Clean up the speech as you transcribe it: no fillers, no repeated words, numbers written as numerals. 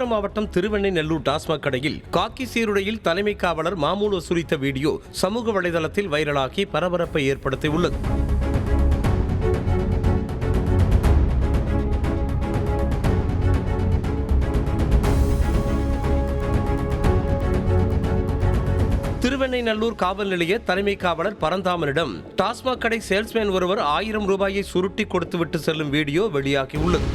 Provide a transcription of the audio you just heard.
விழுப்புரம் மாவட்டம் திருவெண்ணெய்நல்லூர் டாஸ்மாக் கடையில் காக்கி சீருடையில் தலைமை காவலர் மாமூல் வசூலித்த வீடியோ சமூக வலைதளத்தில் வைரலாகி பரபரப்பை ஏற்படுத்தியுள்ளது. திருவெண்ணெய்நல்லூர் காவல் நிலைய தலைமை காவலர் பரந்தாமனிடம் டாஸ்மாக் கடை சேல்ஸ்மேன் ஒருவர் 1000 ரூபாயை சுருட்டி கொடுத்துவிட்டு செல்லும் வீடியோ வெளியாகியுள்ளது.